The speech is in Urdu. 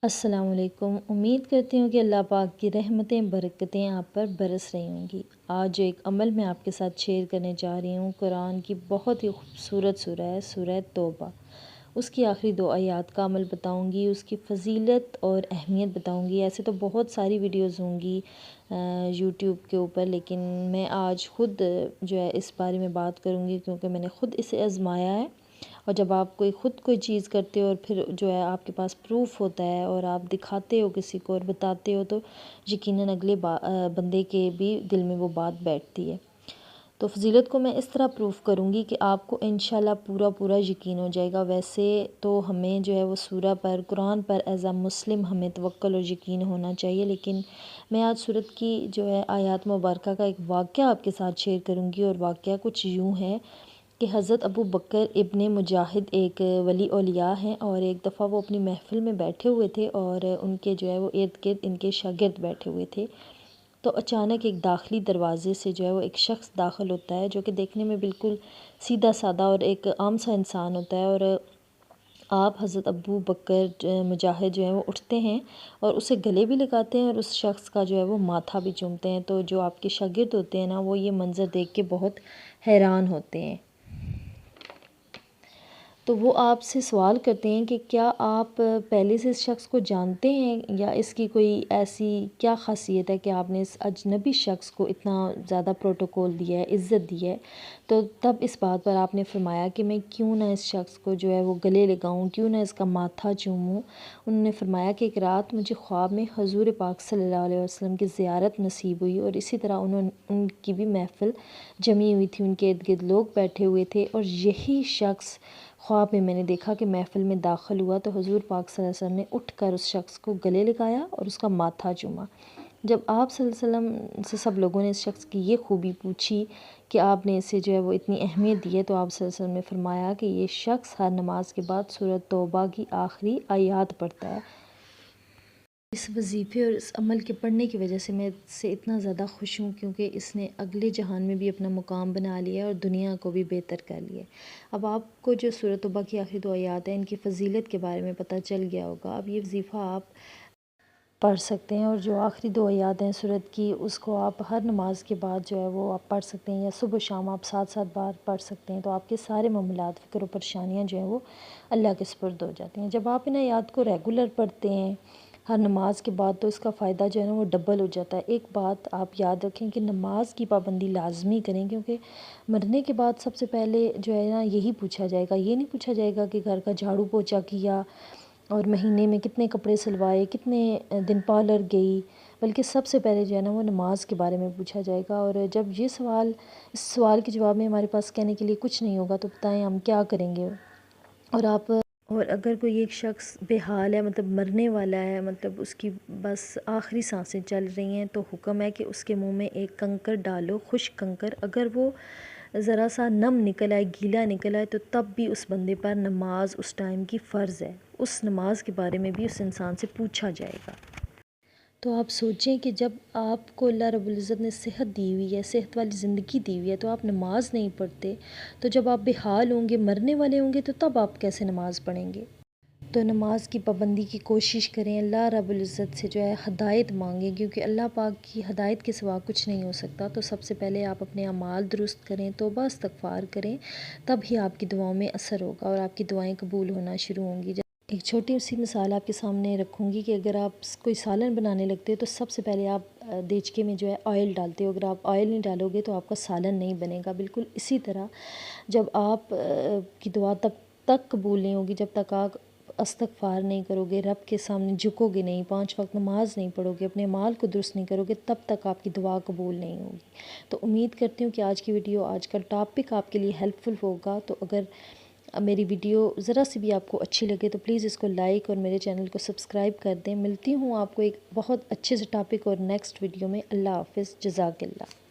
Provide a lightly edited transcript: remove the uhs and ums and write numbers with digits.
السلام علیکم۔ امید کرتی ہوں کہ اللہ پاک کی رحمتیں برکتیں آپ پر برس رہی ہوں گی۔ آج جو ایک عمل میں آپ کے ساتھ شیئر کرنے جا رہی ہوں، قرآن کی بہت ہی خوبصورت سورہ ہے، سورہ توبہ۔ اس کی آخری 2 آیات کا عمل بتاؤں گی، اس کی فضیلت اور اہمیت بتاؤں گی۔ ایسے تو بہت ساری ویڈیوز ہوں گی یوٹیوب کے اوپر، لیکن میں آج خود جو ہے اس بارے میں بات کروں گی، کیونکہ میں نے خود اسے آزمایا ہے۔ اور جب آپ خود کوئی چیز کرتے ہو اور پھر جو ہے آپ کے پاس پروف ہوتا ہے اور آپ دکھاتے ہو کسی کو اور بتاتے ہو، تو یقیناً اگلے بندے کے بھی دل میں وہ بات بیٹھتی ہے۔ تو فضیلت کو میں اس طرح پروف کروں گی کہ آپ کو انشاءاللہ پورا یقین ہو جائے گا۔ ویسے تو ہمیں جو ہے وہ سورہ پر، قرآن پر ایز اے مسلم ہمیں توکل اور یقین ہونا چاہیے، لیکن میں آج سورت کی جو ہے آیات مبارکہ کا ایک واقعہ آپ کے ساتھ شیئر کروں گی، اور واقعہ کچھ یوں ہے کہ حضرت ابو بکر ابن مجاہد ایک ولی اولیاء ہیں، اور ایک دفعہ وہ اپنی محفل میں بیٹھے ہوئے تھے اور ان کے جو ہے وہ ارد گرد ان کے شاگرد بیٹھے ہوئے تھے۔ تو اچانک ایک داخلی دروازے سے جو ہے وہ ایک شخص داخل ہوتا ہے، جو کہ دیکھنے میں بالکل سیدھا سادہ اور ایک عام سا انسان ہوتا ہے، اور آپ حضرت ابو بکر مجاہد جو ہیں وہ اٹھتے ہیں اور اسے گلے بھی لگاتے ہیں اور اس شخص کا جو ہے وہ ماتھا بھی چومتے ہیں۔ تو جو آپ کے شاگرد ہوتے ہیں نا، وہ یہ منظر دیکھ کے بہت حیران ہوتے ہیں۔ تو وہ آپ سے سوال کرتے ہیں کہ کیا آپ پہلے سے اس شخص کو جانتے ہیں، یا اس کی کوئی ایسی کیا خاصیت ہے کہ آپ نے اس اجنبی شخص کو اتنا زیادہ پروٹوکول دیا ہے، عزت دی ہے۔ تو تب اس بات پر آپ نے فرمایا کہ میں کیوں نہ اس شخص کو جو ہے وہ گلے لگاؤں، کیوں نہ اس کا ماتھا چوموں۔ انہوں نے فرمایا کہ ایک رات مجھے خواب میں حضور پاک صلی اللہ علیہ وسلم کی زیارت نصیب ہوئی، اور اسی طرح ان کی بھی محفل جمی ہوئی تھی، ان کے ارد گرد لوگ بیٹھے ہوئے تھے، اور یہی شخص خواب میں نے دیکھا کہ محفل میں داخل ہوا، تو حضور پاک صلی اللہ علیہ وسلم نے اٹھ کر اس شخص کو گلے لگایا اور اس کا ماتھا چوما۔ جب آپ صلی اللہ علیہ وسلم سے سب لوگوں نے اس شخص کی یہ خوبی پوچھی کہ آپ نے اسے جو ہے وہ اتنی اہمیت دی ہے، تو آپ صلی اللہ علیہ وسلم نے فرمایا کہ یہ شخص ہر نماز کے بعد سورۃ توبہ کی آخری آیات پڑھتا ہے۔ اس وظیفے اور اس عمل کے پڑھنے کی وجہ سے میں اس سے اتنا زیادہ خوش ہوں، کیونکہ اس نے اگلے جہان میں بھی اپنا مقام بنا لیا ہے اور دنیا کو بھی بہتر کر لیا ہے۔ اب آپ کو جو سورۃ توبہ کی آخری 2 آیات ہیں، ان کی فضیلت کے بارے میں پتہ چل گیا ہوگا۔ اب یہ وظیفہ آپ پڑھ سکتے ہیں، اور جو آخری 2 آیات ہیں سورت کی، اس کو آپ ہر نماز کے بعد جو ہے وہ آپ پڑھ سکتے ہیں، یا صبح و شام آپ 7 بار پڑھ سکتے ہیں۔ تو آپ کے سارے معاملات، فکر و پریشانیاں جو ہیں وہ اللہ کے سپرد ہو جاتی ہیں۔ جب آپ ان آیات کو ریگولر پڑھتے ہیں ہر نماز کے بعد، تو اس کا فائدہ جو ہے نا وہ ڈبل ہو جاتا ہے۔ ایک بات آپ یاد رکھیں کہ نماز کی پابندی لازمی کریں، کیونکہ مرنے کے بعد سب سے پہلے جو ہے نا یہی پوچھا جائے گا۔ یہ نہیں پوچھا جائے گا کہ گھر کا جھاڑو پوچھا کیا، اور مہینے میں کتنے کپڑے سلوائے، کتنے دن پارلر گئی، بلکہ سب سے پہلے جو ہے نا وہ نماز کے بارے میں پوچھا جائے گا۔ اور جب اس سوال کے جواب میں ہمارے پاس کہنے کے لیے کچھ نہیں ہوگا، تو بتائیں ہم کیا کریں گے۔ اور اگر کوئی ایک شخص بے حال ہے، مطلب مرنے والا ہے، مطلب اس کی بس آخری سانسیں چل رہی ہیں، تو حکم ہے کہ اس کے منہ میں ایک کنکر ڈالو، خشک کنکر۔ اگر وہ ذرا سا نم نکل آئے، گیلا نکل آئے، تو تب بھی اس بندے پر نماز اس ٹائم کی فرض ہے۔ اس نماز کے بارے میں بھی اس انسان سے پوچھا جائے گا۔ تو آپ سوچیں کہ جب آپ کو اللہ رب العزت نے صحت دی ہوئی ہے، صحت والی زندگی دی ہوئی ہے، تو آپ نماز نہیں پڑھتے، تو جب آپ بے حال ہوں گے، مرنے والے ہوں گے، تو تب آپ کیسے نماز پڑھیں گے؟ تو نماز کی پابندی کی کوشش کریں، اللہ رب العزت سے جو ہے ہدایت مانگیں، کیونکہ اللہ پاک کی ہدایت کے سوا کچھ نہیں ہو سکتا۔ تو سب سے پہلے آپ اپنے اعمال درست کریں، توبہ استغفار کریں، تب ہی آپ کی دعاؤں میں اثر ہوگا اور آپ کی دعائیں قبول ہونا شروع ہوں گی۔ ایک چھوٹی سی مثال آپ کے سامنے رکھوں گی کہ اگر آپ کوئی سالن بنانے لگتے ہو، تو سب سے پہلے آپ دیچکے میں جو ہے آئل ڈالتے ہو۔ اگر آپ آئل نہیں ڈالو گے تو آپ کا سالن نہیں بنے گا۔ بالکل اسی طرح جب آپ کی دعا تب تک قبول نہیں ہوگی جب تک آپ استغفار نہیں کرو گے، رب کے سامنے جھکو گے نہیں، 5 وقت نماز نہیں پڑھو گے، اپنے اعمال کو درست نہیں کرو گے، تب تک آپ کی دعا قبول نہیں ہوگی۔ تو امید کرتی ہوں کہ آج کی ویڈیو، آج کا ٹاپک آپ کے لیے ہیلپ فل ہوگا۔ تو اگر میری ویڈیو ذرا سی بھی آپ کو اچھی لگے تو پلیز اس کو لائک اور میرے چینل کو سبسکرائب کر دیں۔ ملتی ہوں آپ کو ایک بہت اچھے سے ٹاپک اور نیکسٹ ویڈیو میں۔ اللہ حافظ، جزاک اللہ۔